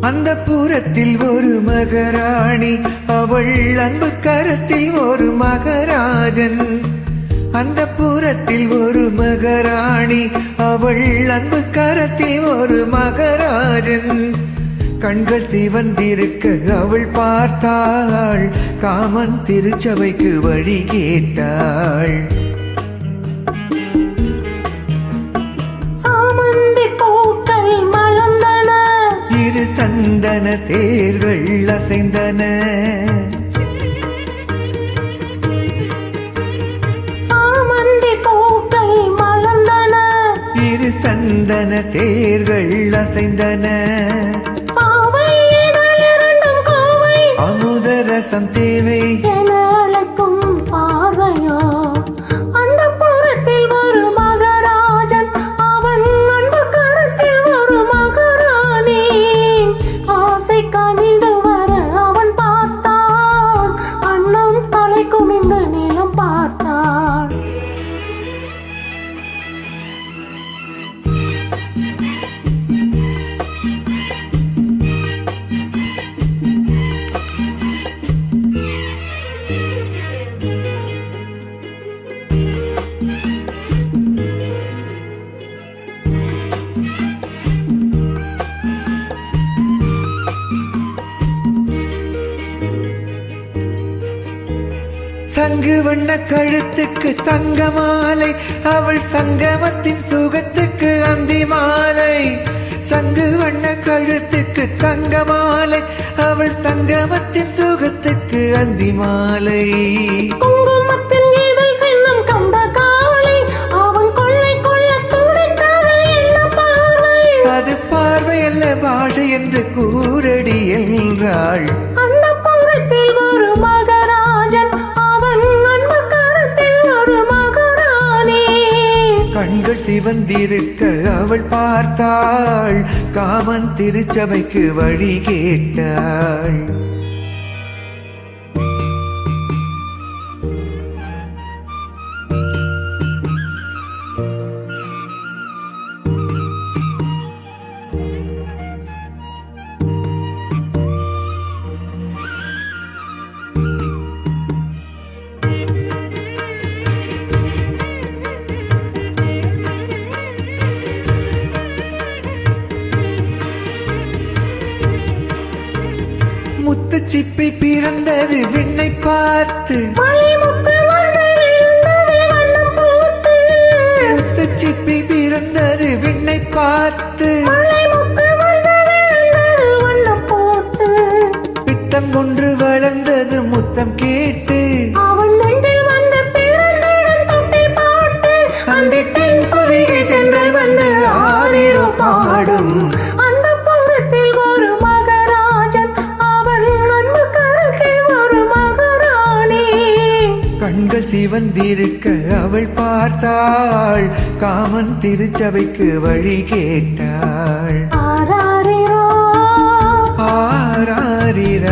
அந்த புறத்தில் ஒரு மகராணி, அவள் அன்பு கரத்தில் ஒரு மகராஜன். அந்த புறத்தில் ஒரு மகராணி, அவள் அன்பு கரத்தில் ஒரு மகராஜன். கண்கள் சிவந்திருக்க அவள் பார்த்தாள், காமன் திருச்சபைக்கு வழி கேட்டாள். சந்தன தேர்கள் அசைந்தன, சாமந்தி பூக்கள் மலர்ந்தன, இரு சந்தன தேர்கள் அசைந்தன. அமுதரசம் தேவை என அழைக்கும் பார்வையோ. அந்த புறத்தில் ஒரு மகராஜன், அவன் அன்பு கரத்தில் ஒரு மகராணி. ஆசை கனிந்து வர அவன் பார்த்தான், அன்னம் தலை குனிந்து நிலம் பார்த்தான். சங்கு வண்ண கழுத்துக்கு தங்க மாலை, அவள் சங்கமத்தின் சுகத்துக்கு அந்தி மாலை. சங்கு வண்ண கழுத்துக்கு தங்க மாலை, அவள் சங்கமத்தின் சுகத்துக்கு அந்தி மாலை. குங்குமத்தின் இதழ் சின்னம் கண்ட காலை, அவன் கொள்ளை கொள்ள துடித்தாள் என்ன பார்வை. அது பார்வை அல்ல பாஷை என்று கூரடி என்றாள். அந்த புறத்தில் ஒரு மகராஜன், அவன் அன்பு கரத்தில் ஒரு மகராணி. கண்கள் சிவந்திருக்க அவள் பார்த்தாள், காமன் திருச்சபைக்கு வழி கேட்டாள். முத்து சிப்பி பிறந்தது விண்ணை பார்த்து, முத்து சிப்பி பிறந்தது விண்ணை பார்த்து. பித்தம் கொன்று வளர்ந்தது முத்தம் கேட்டு, அந்த தென் பொதிகை தென்றல் வந்து ஆரிரோ பாடும். கண்கள் சிவந்திருக்க அவள் பார்த்தாள், காமன் திருச்சபைக்கு வழி கேட்டாள். ஆராரிரோ ஆராரிராரிரோ